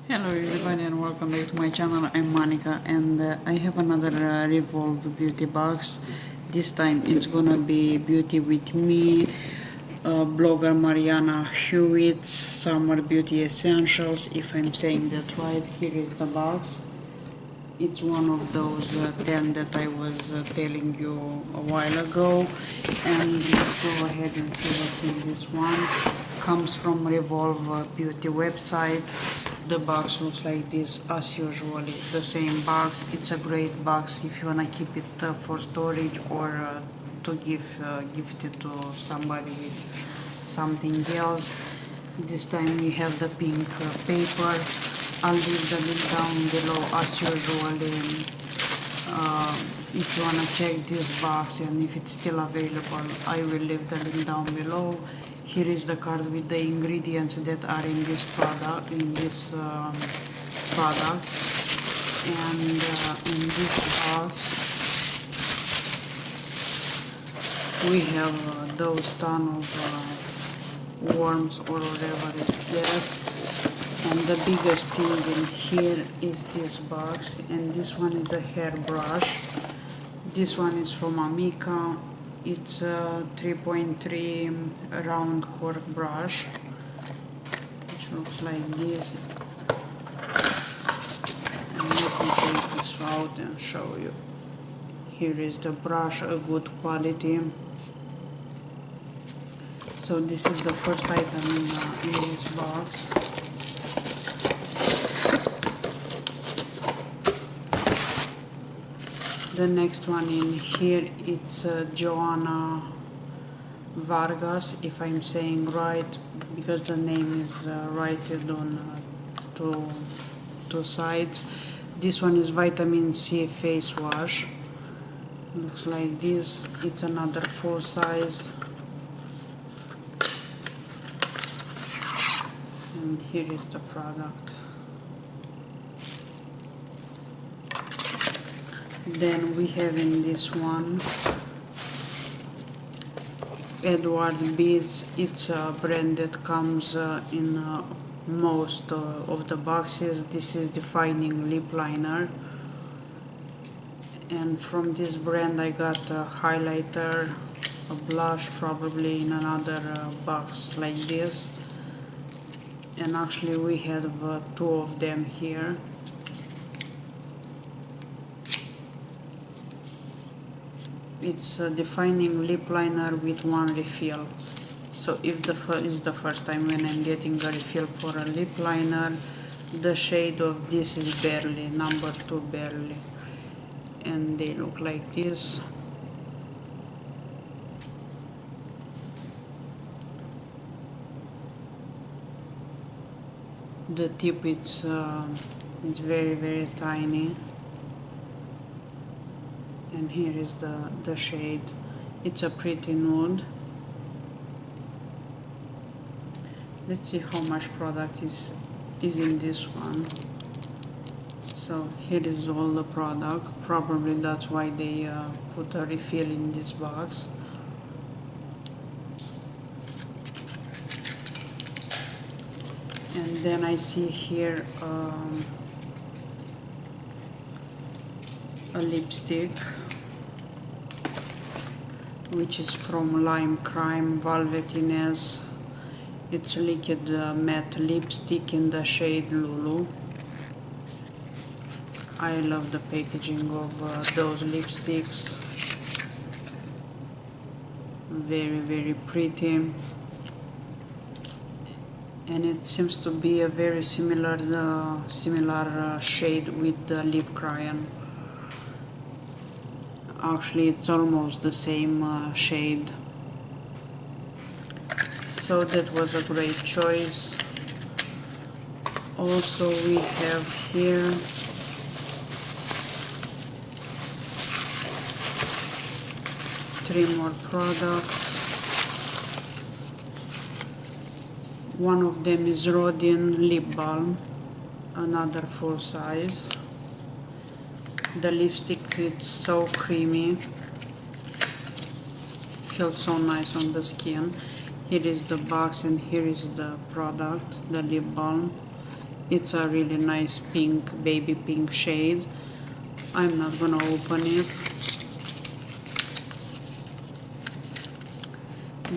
Hello everybody and welcome back to my channel. I'm Monica and I have another Revolve beauty box. This time it's gonna be beauty with me, blogger Marianna Hewitt's summer beauty essentials, if I'm saying that right. Here is the box. It's one of those 10 that I was telling you a while ago, and let's go ahead and see what's in this one. Comes from Revolve beauty website. The box looks like this as usual. It's the same box. It's a great box if you wanna keep it for storage or to gift it to somebody with something else. This time we have the pink paper. I'll leave the link down below as usual. If you wanna check this box and if it's still available, I will leave the link down below. Here is the card with the ingredients that are in this product, products, and in this box we have those ton of worms or whatever is there. And the biggest thing in here is this box, and this one is a hairbrush. This one is from Amica. It's a 3.3 round cork brush, which looks like this. And let me take this out and show you. Here is the brush, a good quality. So this is the first item in this box. The next one in here, it's Joanna Vargas, if I'm saying right, because the name is written on two sides. This one is vitamin C face wash. Looks like this. It's another full size. And here is the product. Then we have in this one Edward Bees. It's a brand that comes in most of the boxes. This is defining lip liner, and from this brand I got a highlighter, a blush, probably in another box like this, and actually we have two of them here. It's a defining lip liner with one refill. So if is the first time when I'm getting a refill for a lip liner, the shade of this is barely, number 2 barely. And they look like this. The tip it's very tiny. And here is the shade. It's a pretty nude. Let's see how much product is in this one. So here is all the product. Probably that's why they put a refill in this box. And then I see here a lipstick, which is from Lime Crime Velvetiness. It's a liquid matte lipstick in the shade Lulu. I love the packaging of those lipsticks. Very pretty. And it seems to be a very similar shade with the Lip Crayon. Actually, it's almost the same shade. So that was a great choice. Also, we have here three more products. One of them is Rodin Lip Balm, another full size. The lipstick is so creamy, feels so nice on the skin. Here is the box and here is the product, the lip balm. It's a really nice pink, baby pink shade. I'm not gonna open it.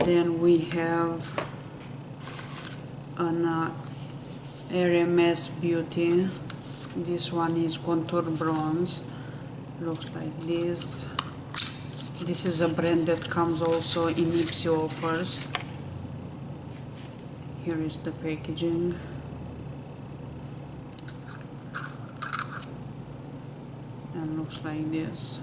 Then we have an RMS Beauty. This one is contour bronze. Looks like this. This is a brand that comes also in Ipsy offers. Here is the packaging. And looks like this.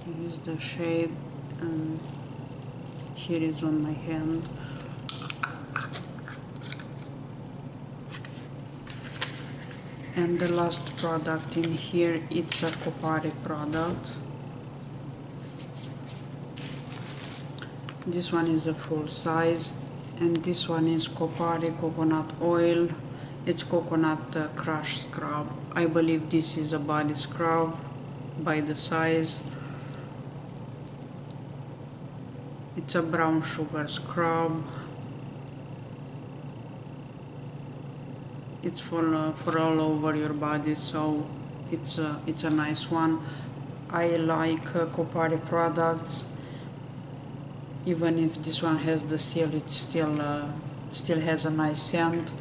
Here is the shade, and here is on my hand. And the last product in here, it's a Kopari product. This one is a full size, and this one is Kopari coconut oil. It's coconut crush scrub. I believe this is a body scrub by the size. It's a brown sugar scrub. It's for all over your body, so it's a nice one. I like Kopari products. Even if this one has the seal, it still has a nice scent.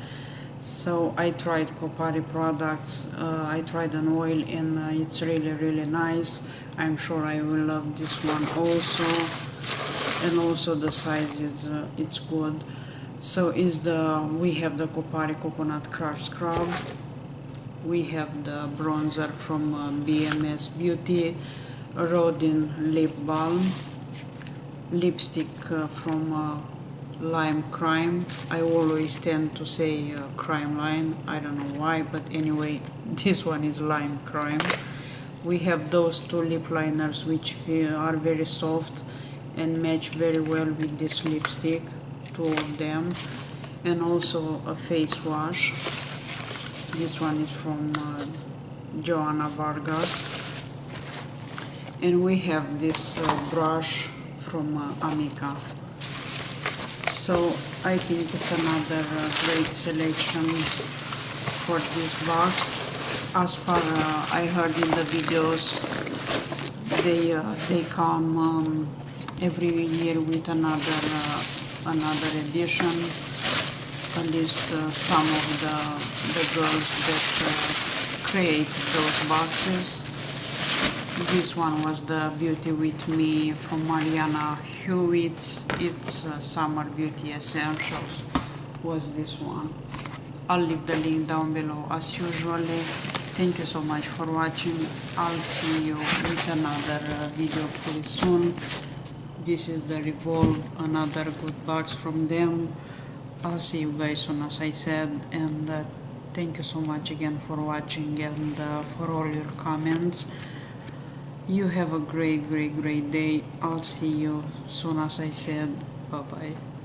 So I tried Kopari products. I tried an oil, and it's really nice. I'm sure I will love this one also, and also the size is it's good. So we have the Kopari Coconut Crush Scrub. We have the bronzer from BMS Beauty, Rodin Lip Balm, lipstick from Lime Crime. I always tend to say Crime Line. I don't know why, but anyway, this one is Lime Crime. We have those two lip liners which are very soft and match very well with this lipstick. Two of them, and also a face wash. This one is from Joanna Vargas, and we have this brush from Amica. So I think it's another great selection for this box. As far I heard in the videos, they come every year with another edition. At least some of the girls that create those boxes. This one was the Beauty With Me from Marianna Hewitt. It's Summer Beauty Essentials was this one. I'll leave the link down below as usual. Thank you so much for watching. I'll see you with another video pretty soon. This is the Revolve, another good box from them. I'll see you guys soon, as I said, and thank you so much again for watching and for all your comments. You have a great day. I'll see you soon, as I said. Bye bye.